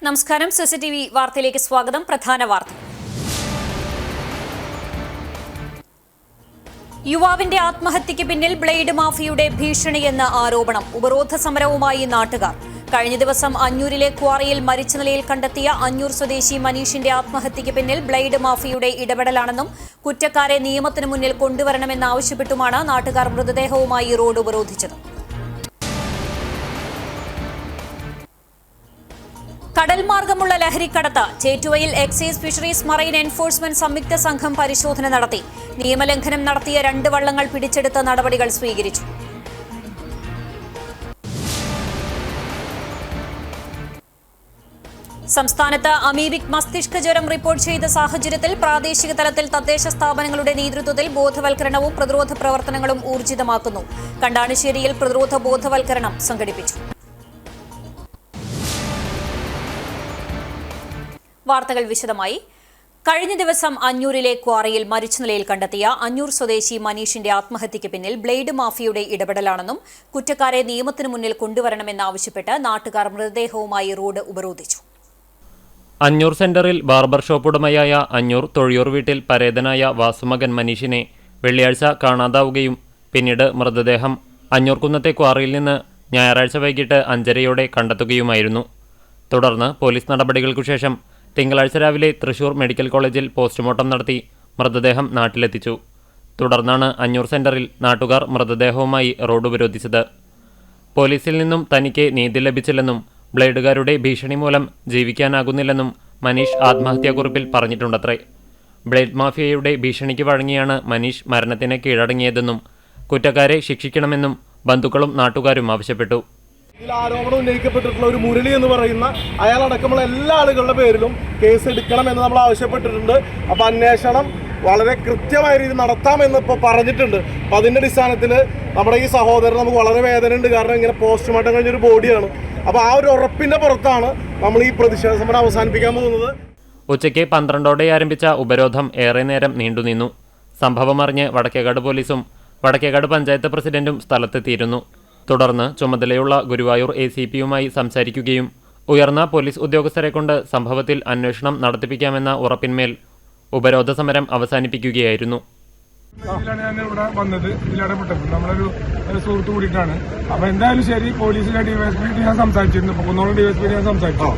നമസ്കാരം. CCTV വാർത്തയിലേക്ക് സ്വാഗതം. പ്രധാന വാർത്ത. യുവാവിന്റെ ആത്മഹത്യയ്ക്ക് പിന്നിൽ ബ്ലേഡ് മാഫിയയുടെ ഭീഷണിയെന്ന ആരോപണം. ഉപരോധ സമരവുമായി നാട്ടുകാർ. കഴിഞ്ഞ ദിവസം അഞ്ഞൂരിലെ ക്വാറിയിൽ മരിച്ച നിലയിൽ കണ്ടെത്തിയ അഞ്ഞൂർ സ്വദേശി മനീഷിന്റെ ആത്മഹത്യയ്ക്ക് പിന്നിൽ ബ്ലേഡ് മാഫിയയുടെ ഇടപെടലാണെന്നും കുറ്റക്കാരെ നിയമത്തിന് മുന്നിൽ കൊണ്ടുവരണമെന്നാവശ്യപ്പെട്ടുമാണ് നാട്ടുകാർ മൃതദേഹവുമായി റോഡ് ഉപരോധിച്ചത്. കടൽ മാർഗമുള്ള ലഹരിക്കടത്ത്. ചേറ്റുവയിൽ എക്സൈസ് ഫിഷറീസ് മറൈൻ എൻഫോഴ്സ്മെന്റ് സംയുക്ത സംഘം പരിശോധന നടത്തി. നിയമലംഘനം നടത്തിയ 2 വള്ളങ്ങൾ പിടിച്ചെടുത്ത നടപടികൾ സ്വീകരിച്ചു. സംസ്ഥാനത്ത് അമീബിക് മസ്തിഷ്ക ജ്വരം റിപ്പോർട്ട് ചെയ്ത സാഹചര്യത്തിൽ പ്രാദേശിക തലത്തിൽ തദ്ദേശ സ്ഥാപനങ്ങളുടെ നേതൃത്വത്തിൽ ബോധവൽക്കരണവും പ്രതിരോധ പ്രവർത്തനങ്ങളും ഊർജിതമാക്കുന്നു. കണ്ടാണിശ്ശേരിയിൽ പ്രതിരോധ ബോധവൽക്കരണം സംഘടിപ്പിച്ചു. വാർത്തകൾ വിശദമായി. കഴിഞ്ഞ ദിവസം അഞ്ഞൂരിലെ ക്വാറിയിൽ മരിച്ച നിലയിൽ കണ്ടെത്തിയ അഞ്ഞൂർ സ്വദേശി മനീഷിന്റെ ആത്മഹത്യയ്ക്ക് പിന്നിൽ ബ്ലേഡ് മാഫിയയുടെ ഇടപെടലാണെന്നും കുറ്റക്കാരെ നിയമത്തിന് മുന്നിൽ കൊണ്ടുവരണമെന്നാവശ്യപ്പെട്ട് നാട്ടുകാർ മൃതദേഹവുമായി റോഡ് ഉപരോധിച്ചു. അഞ്ഞൂർ സെന്ററിൽ ബാർബർ ഷോപ്പ് ഉടമയായ അഞ്ഞൂർ തൊഴിയൂർ വീട്ടിൽ പരേതനായ വാസുമകൻ മനീഷിനെ വെള്ളിയാഴ്ച കാണാതാവുകയും പിന്നീട് മൃതദേഹം അഞ്ഞൂർകുന്നത്തെ ക്വാറിയിൽ നിന്ന് ഞായറാഴ്ച വൈകിട്ട് 5:30 കണ്ടെത്തുകയുമായിരുന്നു. തുടർന്ന് പോലീസ് നടപടികൾക്കു ശേഷം തിങ്കളാഴ്ച രാവിലെ തൃശൂർ മെഡിക്കൽ കോളേജിൽ പോസ്റ്റ്മോർട്ടം നടത്തി മൃതദേഹം നാട്ടിലെത്തിച്ചു. തുടർന്നാണ് അഞ്ഞൂർ സെന്ററിൽ നാട്ടുകാർ മൃതദേഹവുമായി റോഡ് ഉപരോധിച്ചത്. പോലീസിൽ നിന്നും തനിക്ക് നീതി ലഭിച്ചില്ലെന്നും ബ്ലേഡുകാരുടെ ഭീഷണി മൂലം ജീവിക്കാനാകുന്നില്ലെന്നും മനീഷ് ആത്മഹത്യാക്കുറിപ്പിൽ പറഞ്ഞിട്ടുണ്ടത്രേ. ബ്ലേഡ് മാഫിയയുടെ ഭീഷണിക്ക് വഴങ്ങിയാണ് മനീഷ് മരണത്തിന് കീഴടങ്ങിയതെന്നും കുറ്റക്കാരെ ശിക്ഷിക്കണമെന്നും ബന്ധുക്കളും നാട്ടുകാരും ആവശ്യപ്പെട്ടു. ഇതിൽ ആരോപണം ഉന്നയിക്കപ്പെട്ടിട്ടുള്ള ഒരു മുരളി എന്ന് പറയുന്ന അയാളടക്കമുള്ള എല്ലാ ആളുകളുടെ പേരിലും കേസ് എടുക്കണമെന്ന് നമ്മൾ ആവശ്യപ്പെട്ടിട്ടുണ്ട്. അപ്പോൾ അന്വേഷണം വളരെ കൃത്യമായ രീതിയിൽ നടത്താമെന്ന് ഇപ്പോൾ പറഞ്ഞിട്ടുണ്ട്. അപ്പോൾ അതിൻ്റെ അടിസ്ഥാനത്തിൽ നമ്മുടെ ഈ സഹോദരൻ നമുക്ക് വളരെ വേദനയുണ്ട്. കാരണം ഇങ്ങനെ പോസ്റ്റ്മോർട്ടം കഴിഞ്ഞൊരു ബോഡിയാണ്. അപ്പോൾ ആ ഒരു ഉറപ്പിൻ്റെ പുറത്താണ് നമ്മൾ ഈ പ്രതിഷേധ സമരം അവസാനിപ്പിക്കാൻ പോകുന്നത്. ഉച്ചയ്ക്ക് 12 ആരംഭിച്ച ഉപരോധം ഏറെ നേരം നീണ്ടുനിന്നു. സംഭവമറിഞ്ഞ് വടക്കേകാട് പോലീസും വടക്കേകാട് പഞ്ചായത്ത് പ്രസിഡന്റും സ്ഥലത്തെത്തിയിരുന്നു. തുടർന്ന് ചുമതലയുള്ള ഗുരുവായൂർ ACPയുമായി സംസാരിക്കുകയും ഉയർന്ന പോലീസ് ഉദ്യോഗസ്ഥരെ കൊണ്ട് സംഭവത്തിൽ അന്വേഷണം നടത്തിപ്പിക്കാമെന്ന ഉറപ്പിന്മേൽ ഉപരോധ സമരം അവസാനിപ്പിക്കുകയായിരുന്നു. ഞാൻ ഇവിടെ വന്നത് ഇതിലിടപെട്ടത് നമ്മളൊരു സുഹൃത്ത് കൂടിയിട്ടാണ്. അപ്പൊ എന്തായാലും ശരി, പോലീസിലെ ഡിവൈഎസ്പി ഞാൻ സംസാരിച്ചിരുന്നു. കുന്നോളം ഡിവൈഎസ്പി ഞാൻ സംസാരിച്ചു.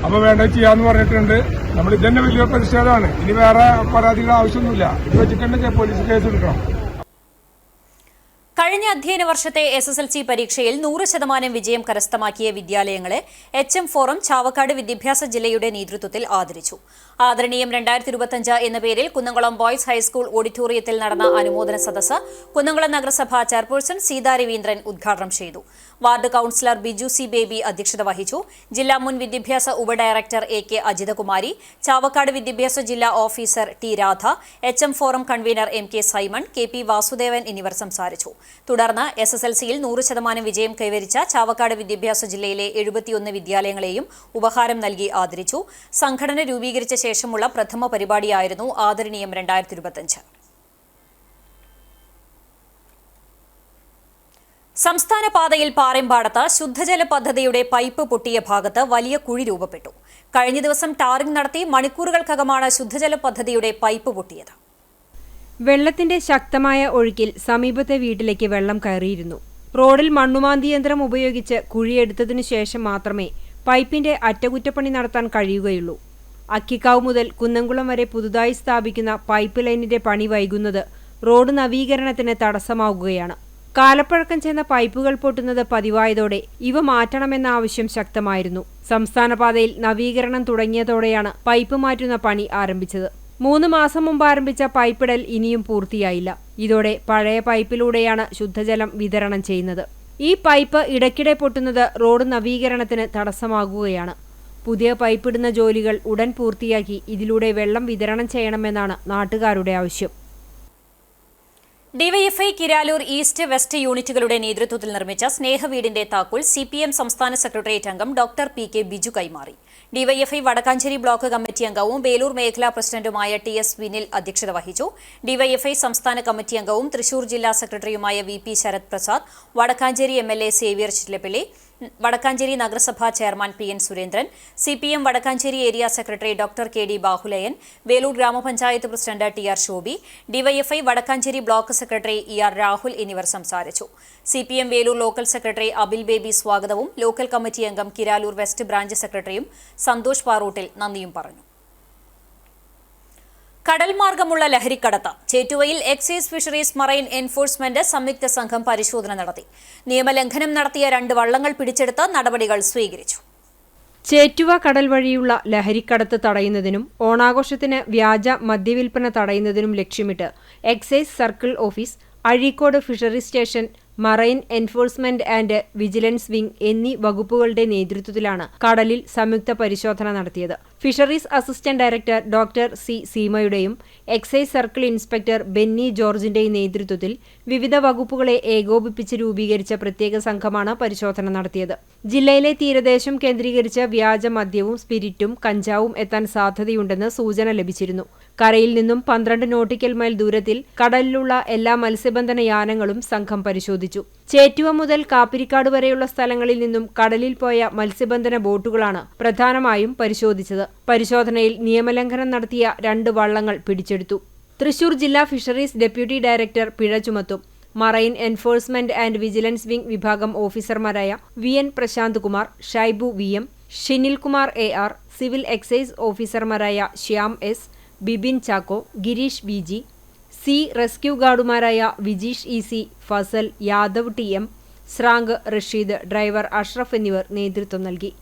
അപ്പൊ വേണ്ട ചെയ്യാന്ന് പറഞ്ഞിട്ടുണ്ട്. നമ്മൾ ഇതന്നെ വലിയ പ്രതിഷേധമാണ്. ഇനി വേറെ പരാതികൾ ആവശ്യമൊന്നുമില്ല. ഇത് വെച്ചിട്ട് തന്നെ പോലീസ് കേസ് എടുക്കണം. കഴിഞ്ഞ അധ്യയന വർഷത്തെ SSLC പരീക്ഷയിൽ 100% വിജയം കരസ്ഥമാക്കിയ വിദ്യാലയങ്ങളെ HM ഫോറം ചാവക്കാട് വിദ്യാഭ്യാസ ജില്ലയുടെ നേതൃത്വത്തിൽ ആദരിച്ചു. ആദരണീയം 2025 എന്ന പേരിൽ കുന്നംകുളം ബോയ്സ് ഹൈസ്കൂൾ ഓഡിറ്റോറിയത്തിൽ നടന്ന അനുമോദന സദസ്സ് കുന്നംകുളം നഗരസഭ ചെയർപേഴ്സൺ സീതാ രവീന്ദ്രൻ ഉദ്ഘാടനം ചെയ്തു. Ward councillor Biju C baby അധ്യക്ഷത വഹിച്ചു. ജില്ലാ മുൻ വിദ്യാഭ്യാസ ഉപഡയറക്ടർ AK അജിതകുമാരി, ചാവക്കാട് വിദ്യാഭ്യാസ ജില്ലാ officer T Radha, HM forum convener MK Simon, KP Vasudevan എന്നിവർ സംസാരിച്ചു. തുടർന്ന് SSLCയിൽ 100% വിജയം കൈവരിച്ച ചാവക്കാട് വിദ്യാഭ്യാസ ജില്ലയിലെ 71 വിദ്യാലയങ്ങളെയും ഉപഹാരം നൽകി ആദരിച്ചു. സംഘടന രൂപീകരിച്ച ശേഷമുള്ള പ്രഥമ പരിപാടിയായിരുന്നു ആദരണീയം 2025. സംസ്ഥാന പാതയിൽ പാറമ്പാടത്ത് ശുദ്ധജല പദ്ധതിയുടെ പൈപ്പ് പൊട്ടിയ ഭാഗത്ത് വലിയ കുഴി രൂപപ്പെട്ടു. കഴിഞ്ഞ ദിവസം ടാറിംഗ് നടത്തി മണിക്കൂറുകൾക്കകമാണ് ശുദ്ധജല പദ്ധതിയുടെ പൈപ്പ് പൊട്ടിയത്. വെള്ളത്തിന്റെ ശക്തമായ ഒഴുക്കിൽ സമീപത്തെ വീട്ടിലേക്ക് വെള്ളം കയറിയിരുന്നു. റോഡിൽ മണ്ണുമാന്തി യന്ത്രം ഉപയോഗിച്ച് കുഴിയെടുത്തതിനു ശേഷം മാത്രമേ പൈപ്പിന്റെ അറ്റകുറ്റപ്പണി നടത്താൻ കഴിയുകയുള്ളൂ. അക്കിക്കാവ് മുതൽ കുന്നംകുളം വരെ പുതുതായി സ്ഥാപിക്കുന്ന പൈപ്പ് ലൈനിന്റെ പണി വൈകുന്നത് റോഡ് നവീകരണത്തിന് തടസ്സമാവുകയാണ്. കാലപ്പഴക്കം ചെന്ന പൈപ്പുകൾ പൊട്ടുന്നത് പതിവായതോടെ ഇവ മാറ്റണമെന്ന ആവശ്യം ശക്തമായിരുന്നു. സംസ്ഥാന പാതയിൽ നവീകരണം തുടങ്ങിയതോടെയാണ് പൈപ്പ് മാറ്റുന്ന പണി ആരംഭിച്ചത്. 3 മാസം മുമ്പ് ആരംഭിച്ച പൈപ്പിടൽ ഇനിയും പൂർത്തിയായില്ല. ഇതോടെ പഴയ പൈപ്പിലൂടെയാണ് ശുദ്ധജലം വിതരണം ചെയ്യുന്നത്. ഈ പൈപ്പ് ഇടയ്ക്കിടെ പൊട്ടുന്നത് റോഡ് നവീകരണത്തിന് തടസ്സമാകുകയാണ്. പുതിയ പൈപ്പിടുന്ന ജോലികൾ ഉടൻ പൂർത്തിയാക്കി ഇതിലൂടെ വെള്ളം വിതരണം ചെയ്യണമെന്നാണ് നാട്ടുകാരുടെ ആവശ്യം. ഡിവൈഎഫ്ഐ കിരാലൂർ ഈസ്റ്റ് വെസ്റ്റ് യൂണിറ്റുകളുടെ നേതൃത്വത്തിൽ നിർമ്മിച്ച സ്നേഹവീടിന്റെ താക്കോൽ CPM സംസ്ഥാന സെക്രട്ടേറിയറ്റ് അംഗം ഡോക്ടർ PK ബിജു കൈമാറി. ഡിവൈഎഫ്ഐ വടക്കാഞ്ചേരി ബ്ലോക്ക് കമ്മിറ്റി അംഗവും വേലൂർ മേഖലാ പ്രസിഡന്റുമായ TS വിനിൽ അധ്യക്ഷത വഹിച്ചു. ഡിവൈഎഫ്ഐ സംസ്ഥാന കമ്മിറ്റി അംഗവും തൃശൂർ ജില്ലാ സെക്രട്ടറിയുമായ VP Sarath Prasad, Vadakkanchery MLA Xavier Chittilappilly, Vadakkanchery നഗരസഭാ chairman PN Surendran, CPM Vadakkanchery area secretary doctor KD Bahuleyan, Velur ഗ്രാമപഞ്ചായത്ത് president TR Shobhi, DYFI Vadakkanchery block secretary ER Rahul എന്നിവർ സംസാരിച്ചു. CPM Velur local secretary Abil Baby സ്വാഗതവും ലോക്കൽ കമ്മിറ്റി അംഗം കിരാലൂർ വെസ്റ്റ് ബ്രാഞ്ച് സെക്രട്ടറിയും സന്തോഷ് പാറൂട്ടിൽ നന്ദിയും പറഞ്ഞു. കടൽ മാർഗമുള്ള ലഹരിക്കടത്ത് ചേറ്റുവയിൽ എക്സൈസ് ഫിഷറീസ് മറൈൻ എൻഫോഴ്സ്മെന്റ് സംയുക്ത സംഘം പരിശോധന നടത്തി. നിയമലംഘനം നടത്തിയ 2 വള്ളങ്ങൾ പിടിച്ചെടുത്ത് നടപടികൾ സ്വീകരിച്ചു. ചേറ്റുവ കടൽ വഴിയുള്ള ലഹരിക്കടത്ത് തടയുന്നതിനും ഓണാഘോഷത്തിന് വ്യാജ മദ്യവിൽപ്പന തടയുന്നതിനും ലക്ഷ്യമിട്ട് excise circle office, Azhikode fisheries station, marine enforcement and vigilance wing എന്നീ വകുപ്പുകളുടെ നേതൃത്വത്തിലാണ് കടലിൽ സംയുക്ത പരിശോധന നടത്തിയത്. Fisheries assistant director doctor C സീമയുടെയും എക്സൈസ് സർക്കിൾ ഇൻസ്പെക്ടർ ബെന്നി ജോർജിന്റെയും നേതൃത്വത്തിൽ വിവിധ വകുപ്പുകളെ ഏകോപിപ്പിച്ച് രൂപീകരിച്ച പ്രത്യേക സംഘമാണ് പരിശോധന നടത്തിയത്. ജില്ലയിലെ തീരദേശം കേന്ദ്രീകരിച്ച് വ്യാജ മദ്യവും സ്പിരിറ്റും കഞ്ചാവും എത്താൻ സാധ്യതയുണ്ടെന്ന് സൂചന ലഭിച്ചിരുന്നു. കരയിൽ നിന്നും 12 നോട്ടിക്കൽ മൈൽ ദൂരത്തിൽ കടലിലുള്ള എല്ലാ മത്സ്യബന്ധന യാനങ്ങളും സംഘം പരിശോധിച്ചു. ചേറ്റുവ മുതൽ കാപ്പിരിക്കാട് വരെയുള്ള സ്ഥലങ്ങളിൽ നിന്നും കടലിൽ പോയ മത്സ്യബന്ധന ബോട്ടുകളാണ് പ്രധാനമായും പരിശോധിച്ചത്. പരിശോധനയിൽ നിയമലംഘനം നടത്തിയ 2 വള്ളങ്ങൾ പിടിച്ചെടുത്തു. തൃശൂർ ജില്ലാ ഫിഷറീസ് ഡെപ്യൂട്ടി ഡയറക്ടർ പിഴ ചുമത്തും. Marine enforcement and vigilance wing വിഭാഗം ഓഫീസർമാരായ VN Prashanth Kumar, Shaibu VM, Shinilkumar AR, civil excise ഓഫീസർമാരായ Shyam S, Bibin Chacko, Girish BG, C rescue ഗാർഡുമാരായ വിജീഷ് EC, ഫസൽ, യാദവ് TM, സ്രാങ്ക്, റഷീദ്, ഡ്രൈവർ അഷ്റഫ് എന്നിവർ നേതൃത്വം നൽകി.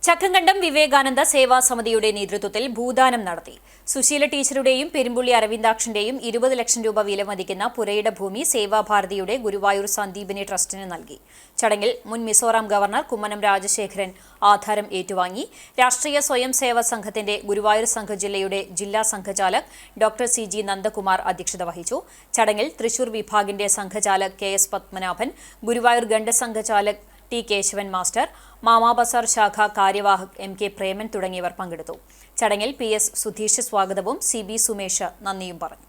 ചക്കങ്കണ്ടം വിവേകാനന്ദ സേവാ സമിതിയുടെ നേതൃത്വത്തിൽ ഭൂദാനം നടത്തി. സുശീല ടീച്ചറുടെയും പെരുമ്പുള്ളി അരവിന്ദാക്ഷന്റെയും 20 ലക്ഷം രൂപ വിലമതിക്കുന്ന പുരയിട ഭൂമി സേവാഭാരതിയുടെ ഗുരുവായൂർ സന്ദീപിനി ട്രസ്റ്റിന് നൽകി. ചടങ്ങിൽ മുൻ മിസോറാം ഗവർണർ കുമ്മനം രാജശേഖരൻ ആധാരം ഏറ്റുവാങ്ങി. രാഷ്ട്രീയ സ്വയം സേവക സംഘത്തിന്റെ ഗുരുവായൂർ സംഘ ജില്ലയുടെ ജില്ലാ സംഘചാലക് ഡോക്ടർ CG നന്ദകുമാർ അധ്യക്ഷത വഹിച്ചു. ചടങ്ങിൽ തൃശൂർ വിഭാഗിന്റെ സംഘചാലക് KS പത്മനാഭൻ, ഗുരുവായൂർ ഗണ്ഡ സംഘചാലക് T കേശവൻ മാസ്റ്റർ, മാമാ ബസാർ ശാഖ കാര്യവാഹക് MK പ്രേമൻ തുടങ്ങിയവർ പങ്കെടുത്തു. ചടങ്ങിൽ PS സുധീഷ് സ്വാഗതവും CB സുമേഷ് നന്ദിയും പറഞ്ഞു.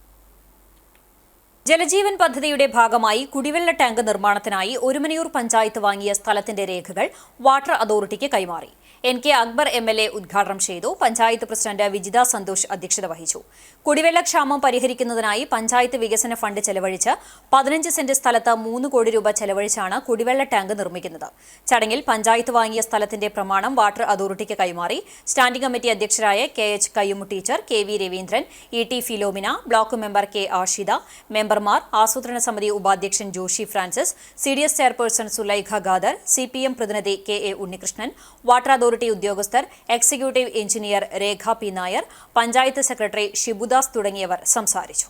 ജലജീവൻ പദ്ധതിയുടെ ഭാഗമായി കുടിവെള്ള ടാങ്ക് നിർമ്മാണത്തിനായി ഒരുമനയൂർ പഞ്ചായത്ത് വാങ്ങിയ സ്ഥലത്തിന്റെ രേഖകൾ വാട്ടർ അതോറിറ്റിക്ക് കൈമാറി. NK അക്ബർ MLA ഉദ്ഘാടനം ചെയ്തു. പഞ്ചായത്ത് പ്രസിഡന്റ് വിജിത സന്തോഷ് അധ്യക്ഷത വഹിച്ചു. കുടിവെള്ളക്ഷാമം പരിഹരിക്കുന്നതിനായി പഞ്ചായത്ത് വികസന ഫണ്ട് ചെലവഴിച്ച് 15 സെന്റ് സ്ഥലത്ത് 3 കോടി രൂപ ചെലവഴിച്ചാണ് കുടിവെള്ള ടാങ്ക് നിർമ്മിക്കുന്നത്. ചടങ്ങിൽ പഞ്ചായത്ത് വാങ്ങിയ സ്ഥലത്തിന്റെ പ്രമാണം വാട്ടർ അതോറിറ്റിക്ക് കൈമാറി. സ്റ്റാൻഡിംഗ് കമ്മിറ്റി അധ്യക്ഷരായ KH Kayyumu teacher, KV Raveendran, ET Philomina, block member K Ashitha, മെമ്പർമാർ, ആസൂത്രണ സമിതി ഉപാധ്യക്ഷൻ Joshy Francis, CDS chairperson Sulaikha Khader, CPM പ്രതിനിധി KA ഉണ്ണികൃഷ്ണൻ, വാട്ടർ അതോറിറ്റി ഉദ്യോഗസ്ഥർ, executive engineer Rekha P Nair, panchayat secretary Shibudas തുടങ്ങിയവർ സംസാരിച്ചു.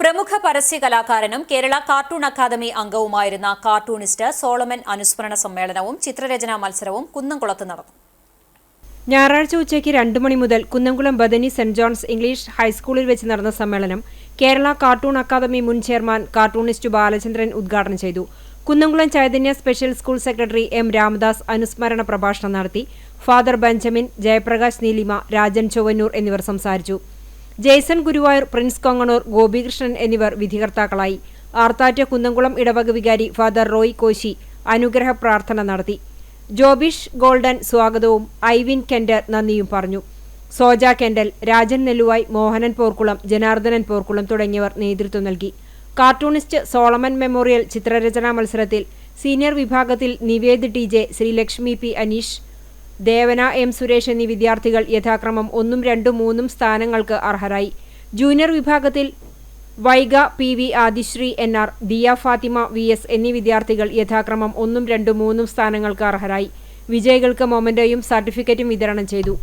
പ്രമുഖ പരസ്യ കലാകാരനും കേരള കാർട്ടൂൺ അക്കാദമി അംഗവുമായിരുന്ന കാർട്ടൂണിസ്റ്റ് സോളമൻ അനുസ്മരണ സമ്മേളനവും ചിത്രരചനാ മത്സരവും കുന്നംകുളത്ത് നടന്നു. ഞായറാഴ്ച ഉച്ചയ്ക്ക് 2 മണി മുതൽ Kunnamkulam Bethany saint John's English ഹൈസ്കൂളിൽ വെച്ച് നടന്ന സമ്മേളനം കേരള കാർട്ടൂൺ അക്കാദമി മുൻ ചെയർമാൻ കാർട്ടൂണിസ്റ്റ് ബാലചന്ദ്രൻ ഉദ്ഘാടനം ചെയ്തു. Kunnamkulam Chaitanya special school secretary M Ramadas അനുസ്മരണ പ്രഭാഷണം നടത്തി. ഫാദർ ബെഞ്ചമിൻ, ജയപ്രകാശ് നീലിമ, രാജൻ ചൊവ്വന്നൂർ എന്നിവർ സംസാരിച്ചു. ജെയ്സൺ ഗുരുവായൂർ, പ്രിൻസ് കൊങ്ങണൂർ, ഗോപികൃഷ്ണൻ എന്നിവർ വിധികർത്താക്കളായി. ആർത്താറ്റ് കുന്നംകുളം ഇടവക വികാരി ഫാദർ റോയ് കോശി അനുഗ്രഹ പ്രാർത്ഥന നടത്തി. ജോബിഷ് ഗോൾഡൻ സ്വാഗതവും ഐവിൻ കെൻഡർ നന്ദിയും പറഞ്ഞു. സോജ കെൻഡൽ, രാജൻ നെല്ലുവായ്, മോഹനൻ പോർക്കുളം, ജനാർദ്ദനൻ പോർക്കുളം തുടങ്ങിയവർ നേതൃത്വം നൽകി. കാർട്ടൂണിസ്റ്റ് സോളമൻ മെമ്മോറിയൽ ചിത്രരചനാ മത്സരത്തിൽ സീനിയർ വിഭാഗത്തിൽ Nived TJ, Sreelakshmi P Aneesh, Devana M Suresh എന്നീ വിദ്യാർത്ഥികൾ യഥാക്രമം 1, 2, 3 സ്ഥാനങ്ങൾക്ക് അർഹരായി. ജൂനിയർ വിഭാഗത്തിൽ Vaiga PV, Adishree NR, Diya Fathima VS എന്നീ വിദ്യാർത്ഥികൾ യഥാക്രമം 1, 2, 3 സ്ഥാനങ്ങൾക്ക് അർഹരായി. വിജയികൾക്ക് മൊമെന്റോയും സർട്ടിഫിക്കറ്റും വിതരണം ചെയ്തു.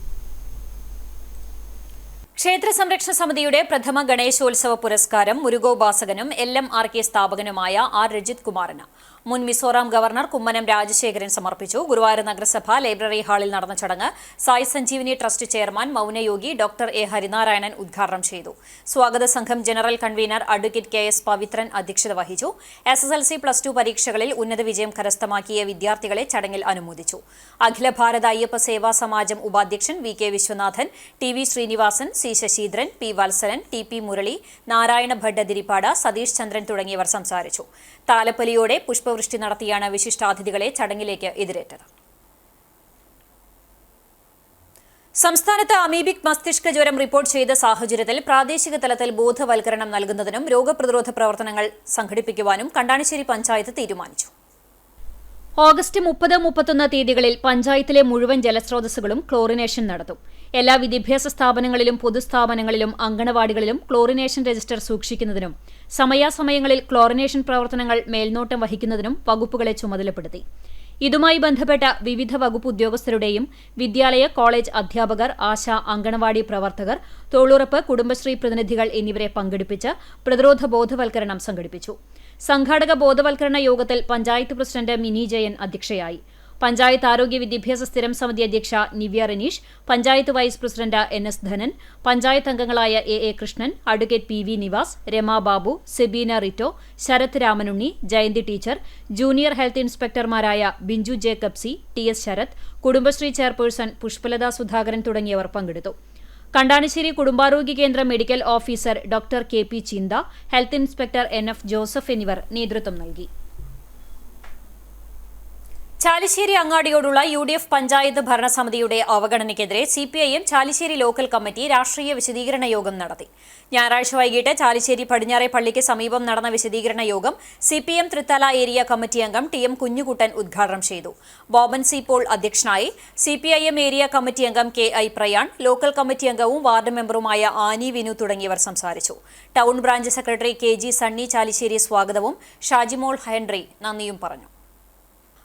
ക്ഷേത്ര സംരക്ഷണ സമിതിയുടെ പ്രഥമ ഗണേശോത്സവ പുരസ്കാരം മുരുകോപാസകനും LMRK സ്ഥാപകനുമായ R രജിത് കുമാറിന് മുൻ മിസോറാം ഗവർണർ കുമ്മനം രാജശേഖരൻ സമർപ്പിച്ചു. ഗുരുവായൂർ നഗരസഭ ലൈബ്രറി ഹാളിൽ നടന്ന ചടങ്ങ് Sai Sanjeevani trust chairman Mounayogi doctor A Harinarayanan ഉദ്ഘാടനം ചെയ്തു. സ്വാഗത സംഘം general convener advocate KS Pavithran അധ്യക്ഷത വഹിച്ചു. SSLC+2 പരീക്ഷകളിൽ ഉന്നത വിജയം കരസ്ഥമാക്കിയ വിദ്യാർത്ഥികളെ ചടങ്ങിൽ അനുമോദിച്ചു. അഖില ഭാരത അയ്യപ്പ സേവാ സമാജം ഉപാധ്യക്ഷൻ VK Viswanathan, TV Sreenivasan, C Saseendran, P Valsalan, TP Murali, Narayana Bhat ദിരിപ്പാട്, Satheesh Chandran തുടങ്ങിയവർ സംസാരിച്ചു. താലപ്പൊലിയോടെ പുഷ്പവൃഷ്ടി നടത്തിയാണ് വിശിഷ്ടാതിഥികളെ ചടങ്ങിലേക്ക് എതിരേറ്റത്. സംസ്ഥാനത്ത് അമീബിക് മസ്തിഷ്ക ജ്വരം റിപ്പോർട്ട് ചെയ്ത സാഹചര്യത്തിൽ പ്രാദേശിക തലത്തിൽ ബോധവൽക്കരണം നൽകുന്നതിനും രോഗപ്രതിരോധ പ്രവർത്തനങ്ങൾ സംഘടിപ്പിക്കുവാനും കണ്ടാണിശ്ശേരി പഞ്ചായത്ത് തീരുമാനിച്ചു. ഓഗസ്റ്റ് 30-31 തീയതികളിൽ പഞ്ചായത്തിലെ മുഴുവൻ ജലസ്രോതസ്സുകളും ക്ലോറിനേഷൻ നടത്തും. എല്ലാ വിദ്യാഭ്യാസ സ്ഥാപനങ്ങളിലും പൊതുസ്ഥാപനങ്ങളിലും അങ്കണവാടികളിലും ക്ലോറിനേഷൻ രജിസ്റ്റർ സൂക്ഷിക്കുന്നതിനും സമയാസമയങ്ങളിൽ ക്ലോറിനേഷൻ പ്രവർത്തനങ്ങൾ മേൽനോട്ടം വഹിക്കുന്നതിനും വകുപ്പുകളെ ചുമതലപ്പെടുത്തി. ഇതുമായി ബന്ധപ്പെട്ട വിവിധ വകുപ്പ് ഉദ്യോഗസ്ഥരുടെയും വിദ്യാലയ കോളേജ് അധ്യാപകർ, ആശ, അങ്കണവാടി പ്രവർത്തകർ, തൊഴിലുറപ്പ്, കുടുംബശ്രീ പ്രതിനിധികൾ എന്നിവരെ പങ്കെടുപ്പിച്ച് പ്രതിരോധ ബോധവൽക്കരണം സംഘടിപ്പിച്ചു. സംഘാടക ബോധവൽക്കരണ യോഗത്തിൽ പഞ്ചായത്ത് പ്രസിഡന്റ് മിനി ജയൻ അധ്യക്ഷയായി. പഞ്ചായത്ത് ആരോഗ്യ വിദ്യാഭ്യാസ സ്ഥിരം സമിതി അധ്യക്ഷ Nivya Ranish, panchayat vice president NS Dhanan, panchayat അംഗങ്ങളായ AA Krishnan, advocate PV Nivas, Rama Babu, Sebina Rito, Sarath Ramanunni, Jayanthi teacher, junior health ഇൻസ്പെക്ടർമാരായ Binchu Jacob, TS Sarath, Kudumbashree chairperson Pushpalatha Sudhakaran തുടങ്ങിയവർ പങ്കെടുത്തു. കണ്ടാണിശ്ശേരി കുടുംബാരോഗ്യ കേന്ദ്ര medical officer doctor KP Chintha, health inspector NF Joseph എന്നിവർ നേതൃത്വം നൽകി. ചാലിശ്ശേരി അങ്ങാടിയോടുള്ള UDF പഞ്ചായത്ത് ഭരണസമിതിയുടെ അവഗണനയ്ക്കെതിരെ CPIM ചാലിശ്ശേരി ലോക്കൽ കമ്മിറ്റി രാഷ്ട്രീയ വിശദീകരണ യോഗം നടത്തി. ഞായറാഴ്ച വൈകിട്ട് ചാലിശ്ശേരി പടിഞ്ഞാറെ പള്ളിക്ക് സമീപം നടന്ന വിശദീകരണ യോഗം CPM തൃത്തല ഏരിയ കമ്മിറ്റി അംഗം TM കുഞ്ഞുകുട്ടൻ ഉദ്ഘാടനം ചെയ്തു. ബോബൻ സി പോൾ അധ്യക്ഷനായി. CPIM ഏരിയ കമ്മിറ്റി അംഗം KI പ്രയാൺ, ലോക്കൽ കമ്മിറ്റി അംഗവും വാർഡ് മെമ്പറുമായ ആനി വിനു തുടങ്ങിയവർ സംസാരിച്ചു. Town branch secretary KG Sunny Chalissery സ്വാഗതവും ഷാജിമോൾ ഹെൻറി നന്ദിയും പറഞ്ഞു.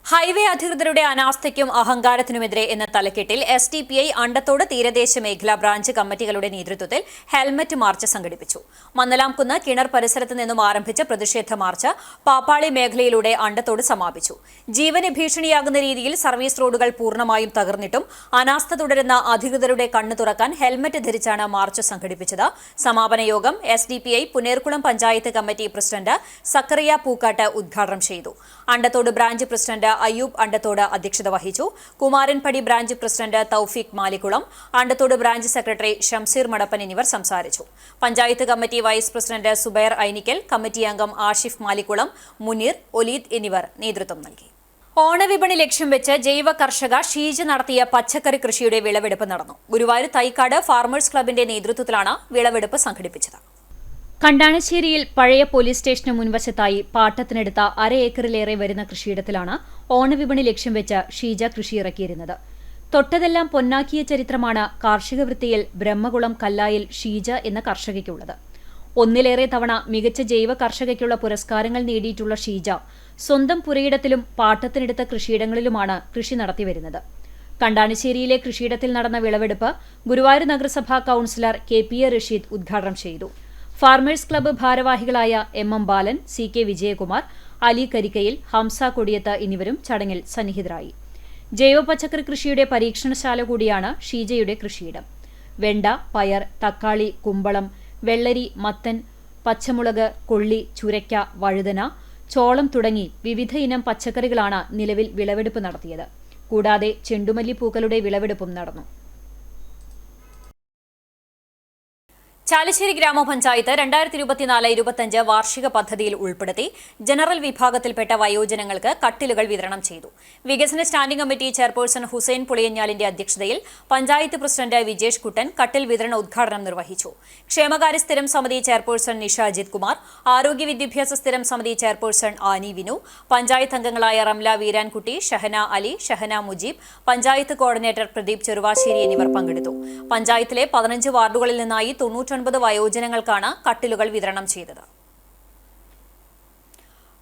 ഹൈവേ അധികൃതരുടെ അനാസ്ഥയ്ക്കും അഹങ്കാരത്തിനുമെതിരെ എന്ന തലക്കെട്ടിൽ SDPI അണ്ടത്തോട് തീരദേശ മേഖലാ ബ്രാഞ്ച് കമ്മിറ്റികളുടെ നേതൃത്വത്തിൽ ഹെൽമറ്റ് മാർച്ച് സംഘടിപ്പിച്ചു. മന്നലാംകുന്ന് കിണർ പരിസരത്ത് നിന്നും ആരംഭിച്ച പ്രതിഷേധ മാർച്ച് പാപ്പാളി മേഖലയിലൂടെ അണ്ടത്തോട് സമാപിച്ചു. ജീവന് ഭീഷണിയാകുന്ന രീതിയിൽ സർവീസ് റോഡുകൾ പൂർണ്ണമായും തകർന്നിട്ടും അനാസ്ഥ തുടരുന്ന അധികൃതരുടെ കണ്ണു തുറക്കാൻ ഹെൽമറ്റ് ധരിച്ചാണ് മാർച്ച് സംഘടിപ്പിച്ചത്. സമാപന യോഗം SDPI Punnayurkulam panchayat committee president Sakkariya Pookkatt ഉദ്ഘാടനം ചെയ്തു. അണ്ടത്തോട് ബ്രാഞ്ച് പ്രസിഡന്റ് അയ്യൂബ് അണ്ടത്തോട് അധ്യക്ഷത വഹിച്ചു. Kumaranpadi branch president Thoufeeq Malikkulam, Andathode branch secretary Shamseer Madappan എന്നിവർ സംസാരിച്ചു. Panchayat committee vice president Zubair Ainikkal, committee അംഗം ആഷിഫ് മാലിക്കുളം, മുനീർ, ഒലീദ് എന്നിവർ നേതൃത്വം നൽകി. ഓണവിപണി ലക്ഷ്യം വെച്ച് ജൈവ കർഷക ഷീജ നടത്തിയ പച്ചക്കറി കൃഷിയുടെ വിളവെടുപ്പ് നടന്നു. ഗുരുവായൂർ തൈക്കാട് ഫാർമേഴ്സ് ക്ലബിന്റെ നേതൃത്വത്തിലാണ് വിളവെടുപ്പ് സംഘടിപ്പിച്ചത്. കണ്ടാണശ്ശേരിയിൽ പഴയ പോലീസ് സ്റ്റേഷന് മുൻവശത്തായി പാട്ടത്തിനെടുത്ത 1/2 ഏക്കറിലേറെ വരുന്ന കൃഷിയിടത്തിലാണ് ഓണവിപണി ലക്ഷ്യം വെച്ച് ഷീജ കൃഷി ഇറക്കിയിരുന്നത്. തൊട്ടതെല്ലാം പൊന്നാക്കിയ ചരിത്രമാണ് കാർഷിക വൃത്തിയിൽ ബ്രഹ്മകുളം കല്ലായിൽ ഷീജ എന്ന കർഷകയ്ക്കുള്ളത്. ഒന്നിലേറെ തവണ മികച്ച ജൈവ കർഷകയ്ക്കുള്ള പുരസ്കാരങ്ങൾ നേടിയിട്ടുള്ള ഷീജ സ്വന്തം പുരയിടത്തിലും പാട്ടത്തിനെടുത്ത കൃഷിയിടങ്ങളിലുമാണ് കൃഷി നടത്തിവരുന്നത്. കണ്ടാണശ്ശേരിയിലെ കൃഷിയിടത്തിൽ നടന്ന വിളവെടുപ്പ് ഗുരുവായൂർ നഗരസഭാ കൌൺസിലർ KPA റഷീദ് ഉദ്ഘാടനം ചെയ്തു. ഫാർമേഴ്സ് ക്ലബ്ബ് ഭാരവാഹികളായ MM ബാലൻ, CK വിജയകുമാർ, അലി കരിക്കയിൽ, ഹംസ കൊടിയത്ത് എന്നിവരും ചടങ്ങിൽ സന്നിഹിതരായി. ജൈവ പച്ചക്കറി കൃഷിയുടെ പരീക്ഷണശാല കൂടിയാണ് ഷീജയുടെ കൃഷിയിടം. വെണ്ട, പയർ, തക്കാളി, കുമ്പളം, വെള്ളരി, മത്തൻ, പച്ചമുളക്, കൊള്ളി, ചുരയ്ക്ക, വഴുതന, ചോളം തുടങ്ങി വിവിധ ഇനം പച്ചക്കറികളാണ് നിലവിൽ വിളവെടുപ്പ് നടത്തിയത്. കൂടാതെ ചെണ്ടുമല്ലിപ്പൂക്കളുടെ വിളവെടുപ്പും നടന്നു. ചാലിശ്ശേരി ഗ്രാമപഞ്ചായത്ത് 2024-25 വാർഷിക പദ്ധതിയിൽ ഉൾപ്പെടുത്തി ജനറൽ വിഭാഗത്തിൽപ്പെട്ട വയോജനങ്ങൾക്ക് കട്ടിലുകൾ വിതരണം ചെയ്തു. വികസന സ്റ്റാൻഡിംഗ് കമ്മിറ്റി ചെയർപേഴ്സൺ ഹുസൈൻ പുളിയഞ്ഞാലിന്റെ അധ്യക്ഷതയിൽ പഞ്ചായത്ത് പ്രസിഡന്റ് വിജേഷ് കുട്ടൻ കട്ടിൽ വിതരണ ഉദ്ഘാടനം നിർവഹിച്ചു. ക്ഷേമകാര്യ സ്ഥിരം സമിതി ചെയർപേഴ്സൺ നിഷ അജിത് കുമാർ, ആരോഗ്യ വിദ്യാഭ്യാസ സ്ഥിരം സമിതി ചെയർപേഴ്സൺ ആനി വിനു, പഞ്ചായത്ത് അംഗങ്ങളായ റംല വീരാൻകുട്ടി, ഷഹന അലി, ഷഹന മുജീബ്, പഞ്ചായത്ത് കോർഡിനേറ്റർ പ്രദീപ് ചെറുവാശ്ശേരി എന്നിവർ പങ്കെടുത്തു. പഞ്ചായത്തിലെ 15 വാർഡുകളിൽ നിന്നായി 99 വയോജനങ്ങൾക്കാണ് കട്ടിലുകൾ വിതരണം ചെയ്തത്.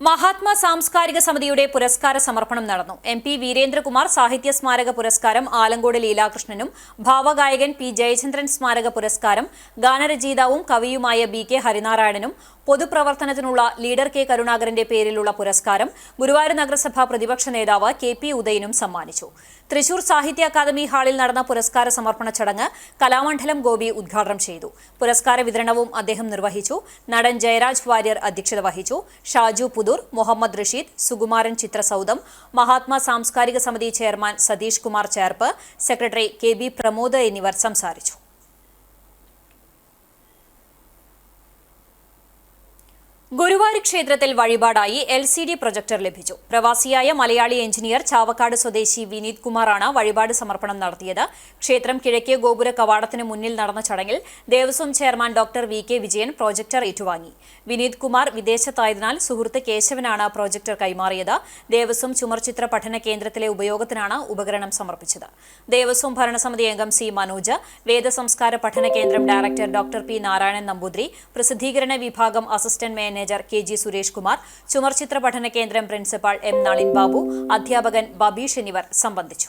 മഹാത്മാ സാംസ്കാരിക സമിതിയുടെ പുരസ്കാര സമർപ്പണം നടന്നു. MP വീരേന്ദ്രകുമാർ സാഹിത്യ സ്മാരക പുരസ്കാരം ആലങ്കോട് ലീലാകൃഷ്ണനും, ഭാവഗായകൻ P ജയചന്ദ്രൻ സ്മാരക പുരസ്കാരം ഗാനരചയിതാവും കവിയുമായ BK ഹരിനാരായണനും, പൊതുപ്രവർത്തനത്തിനുള്ള ലീഡർ K കരുണാകരന്റെ പേരിലുള്ള പുരസ്കാരം ഗുരുവായൂർ നഗരസഭാ പ്രതിപക്ഷ നേതാവ് KP ഉദയനും സമ്മാനിച്ചു. തൃശൂർ സാഹിത്യ അക്കാദമി ഹാളിൽ നടന്ന പുരസ്കാര സമർപ്പണ ചടങ്ങ് കലാമണ്ഡലം ഗോപി ഉദ്ഘാടനം ചെയ്തു. പുരസ്കാര വിതരണവും അദ്ദേഹം നിർവഹിച്ചു. നടൻ ജയരാജ് വാര്യർ അധ്യക്ഷത വഹിച്ചു. ഷാജു പുതൂർ, മുഹമ്മദ് റഷീദ്, സുകുമാരൻ ചിത്രസൗദം, മഹാത്മാ സാംസ്കാരിക സമിതി chairman Satheesh Kumar Cherpu, secretary KB Pramod എന്നിവർ സംസാരിച്ചു. ഗുരുവായൂർ ക്ഷേത്രത്തിൽ വഴിപാടായി LCD പ്രൊജക്ടർ ലഭിച്ചു. പ്രവാസിയായ മലയാളി എഞ്ചിനീയർ ചാവക്കാട് സ്വദേശി വിനീത് കുമാറാണ് വഴിപാട് സമർപ്പണം നടത്തിയത്. ക്ഷേത്രം കിഴക്കേ ഗോപുര കവാടത്തിന് മുന്നിൽ നടന്ന ചടങ്ങിൽ Devaswom chairman doctor VK Vijayan projector ഏറ്റുവാങ്ങി. വിനീത് കുമാർ വിദേശത്തായതിനാൽ സുഹൃത്ത് കേശവനാണ് പ്രൊജക്ടർ കൈമാറിയത്. ദേവസ്വം ചുമർചിത്ര പഠന കേന്ദ്രത്തിലെ ഉപയോഗത്തിനാണ് ഉപകരണം സമർപ്പിച്ചത്. ദേവസ്വം ഭരണസമിതി അംഗം C മനോജ്, വേദസംസ്കാര പഠന കേന്ദ്രം director doctor P Narayanan Namboothiri, പ്രസിദ്ധീകരണ വിഭാഗം assistant manager KG Suresh Kumar, ചുമർചിത്ര പഠന കേന്ദ്രം പ്രിൻസിപ്പാൾ M നളിൻ ബാബു, അധ്യാപകൻ ബബീഷ് എന്നിവർ സംബന്ധിച്ചു.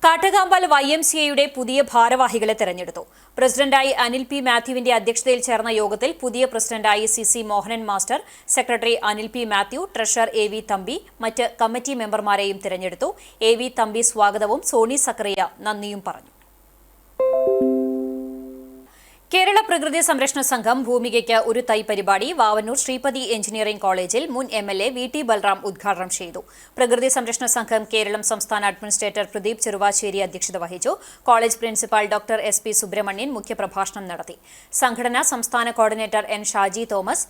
കാട്ടകാമ്പാൽ YMCAയുടെ പുതിയ ഭാരവാഹികളെ തെരഞ്ഞെടുത്തു. പ്രസിഡന്റായി അനിൽ P മാത്യുവിന്റെ അധ്യക്ഷതയിൽ ചേർന്ന യോഗത്തിൽ പുതിയ പ്രസിഡന്റായി CC Mohanan master, secretary Anil P Mathew, treasurer AV Thampi, മറ്റ് കമ്മിറ്റി മെമ്പർമാരെയും തെരഞ്ഞെടുത്തു. AV തമ്പി സ്വാഗതവും സോണി സക്കറിയ നന്ദിയും പറഞ്ഞു. കേരള പ്രകൃതി സംരക്ഷണ സംഘം ഭൂമികയ്ക്ക് ഒരു തൈ പരിപാടി വാവന്നൂർ ശ്രീപതി എഞ്ചിനീയറിംഗ് കോളേജിൽ മുൻ MLA VT ബൽറാം ഉദ്ഘാടനം ചെയ്തു. പ്രകൃതി സംരക്ഷണ സംഘം കേരളം സംസ്ഥാന അഡ്മിനിസ്ട്രേറ്റർ പ്രദീപ് ചെറുവാശ്ശേരി അധ്യക്ഷത വഹിച്ചു. College principal doctor SP Subramanian മുഖ്യപ്രഭാഷണം നടത്തി. സംഘടന സംസ്ഥാന കോർഡിനേറ്റർ N ഷാജി തോമസ്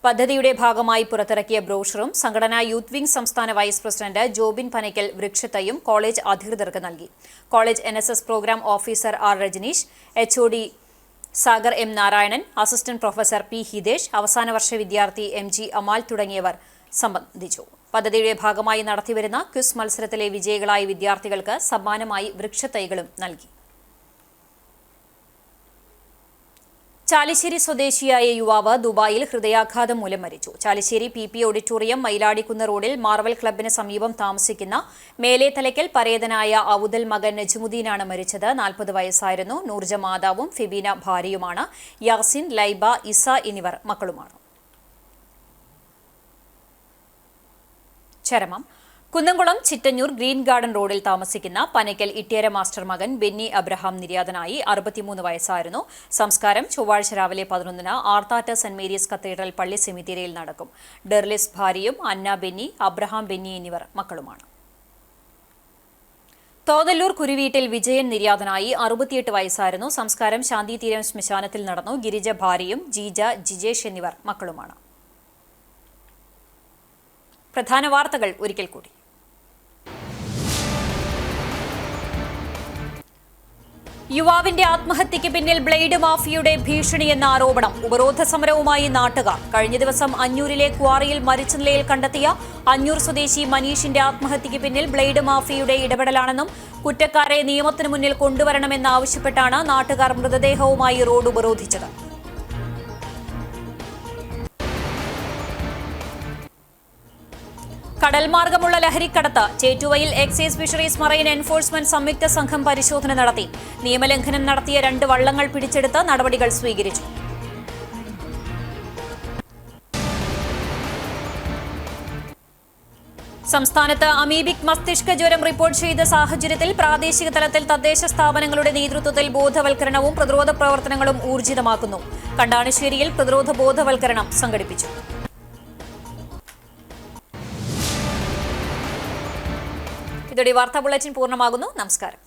പദ്ധതിയുടെ ഭാഗമായി പുറത്തിറക്കിയ ബ്രോഷറും സംഘടനാ യൂത്ത് വിംഗ് സംസ്ഥാന വൈസ് പ്രസിഡന്റ് ജോബിൻ പനയ്ക്കൽ വൃക്ഷത്തൈയും കോളേജ് അധികൃതർക്ക് നൽകി. College NSS programme officer R Rajaneesh, HOD Sagar M Narayanan, assistant professor P Hitesh, അവസാന വർഷ വിദ്യാർത്ഥി MG അമാൽ തുടങ്ങിയവർ സംബന്ധിച്ചു. പദ്ധതിയുടെ ഭാഗമായി നടത്തിവരുന്ന ക്വിസ് മത്സരത്തിലെ വിജയികളായ വിദ്യാർത്ഥികൾക്ക് സമ്മാനമായി വൃക്ഷത്തൈകളും നൽകി. ചാലിശ്ശേരി സ്വദേശിയായ യുവാവ് ദുബായിൽ ഹൃദയാഘാതം മൂലം മരിച്ചു. ചാലിശ്ശേരി PP ഓഡിറ്റോറിയം മയിലാടിക്കുന്ന് റോഡിൽ മാർവൽ ക്ലബിന് സമീപം താമസിക്കുന്ന മേലേത്തലയ്ക്കൽ പരേതനായ ഔദൽ മകൻ നജ്മുദ്ദീനാണ് മരിച്ചത്. 40 വയസ്സായിരുന്നു. നൂർജ മാതാവും ഫിബീന ഭാര്യയുമാണ്. യാസിൻ, ലൈബ, ഇസ എന്നിവർ മക്കളുമാണ്. ചരമം. കുന്നംകുളം ചിറ്റഞ്ഞൂർ ഗ്രീൻ ഗാർഡൻ റോഡിൽ താമസിക്കുന്ന പനയ്ക്കൽ ഇട്ടിയര മാസ്റ്റർ മകൻ ബെന്നി അബ്രഹാം നിര്യാതനായി. 63 വയസ്സായിരുന്നു. സംസ്കാരം ചൊവ്വാഴ്ച രാവിലെ 11-ന് ആർത്താറ്റ് സെന്റ് മേരീസ് കത്തീഡ്രൽ പള്ളി സെമിത്തേരിയിൽ നടക്കും. ഡെർലിസ് ഭാര്യയും അന്ന ബെന്നി, അബ്രഹാം ബെന്നി എന്നിവർ മക്കളുമാണ്. തോതല്ലൂർ കുരുവീട്ടിൽ വിജയൻ നിര്യാതനായി. 68 വയസ്സായിരുന്നു. സംസ്കാരം ശാന്തിതീരം ശ്മശാനത്തിൽ നടന്നു. ഗിരിജ ഭാര്യയും ജീജ, ജിജേഷ് എന്നിവർ മക്കളുമാണ്. പ്രധാന വാർത്തകൾ ഒരിക്കൽ കൂടി. യുവാവിന്റെ ആത്മഹത്യയ്ക്ക് പിന്നിൽ ബ്ലേഡ് മാഫിയയുടെ ഭീഷണിയെന്ന ആരോപണം. ഉപരോധ സമരവുമായി നാട്ടുകാർ. കഴിഞ്ഞ ദിവസം അഞ്ഞൂരിലെ ക്വാറിയിൽ മരിച്ച നിലയിൽ കണ്ടെത്തിയ അഞ്ഞൂർ സ്വദേശി മനീഷിന്റെ ആത്മഹത്യയ്ക്ക് പിന്നിൽ ബ്ലേഡ് മാഫിയയുടെ ഇടപെടലാണെന്നും കുറ്റക്കാരെ നിയമത്തിന് മുന്നിൽ കൊണ്ടുവരണമെന്നാവശ്യപ്പെട്ടാണ് നാട്ടുകാർ മൃതദേഹവുമായി റോഡ് ഉപരോധിച്ചത്. കടൽമാർഗമുള്ള ലഹരിക്കടത്ത്. ചേറ്റുവയിൽ എക്സൈസ് ഫിഷറീസ് മറൈൻ എൻഫോഴ്സ്മെന്റ് സംയുക്ത സംഘം പരിശോധന നടത്തി. നിയമലംഘനം നടത്തിയ 2 വള്ളങ്ങൾ പിടിച്ചെടുത്ത് നടപടികൾ സ്വീകരിച്ചു. സംസ്ഥാനത്ത് അമീബിക് മസ്തിഷ്ക ജ്വരം റിപ്പോർട്ട് ചെയ്ത സാഹചര്യത്തിൽ പ്രാദേശിക തലത്തിൽ തദ്ദേശ സ്ഥാപനങ്ങളുടെ നേതൃത്വത്തിൽ ബോധവൽക്കരണവും പ്രതിരോധ പ്രവർത്തനങ്ങളും ഊർജിതമാക്കുന്നു. കണ്ടാണശ്ശേരിയിൽ പ്രതിരോധ ബോധവൽക്കരണം സംഘടിപ്പിച്ചു. ഇതോടെ വാർത്താ ബുള്ളറ്റിൻ പൂർണ്ണമാകുന്നു. നമസ്കാരം.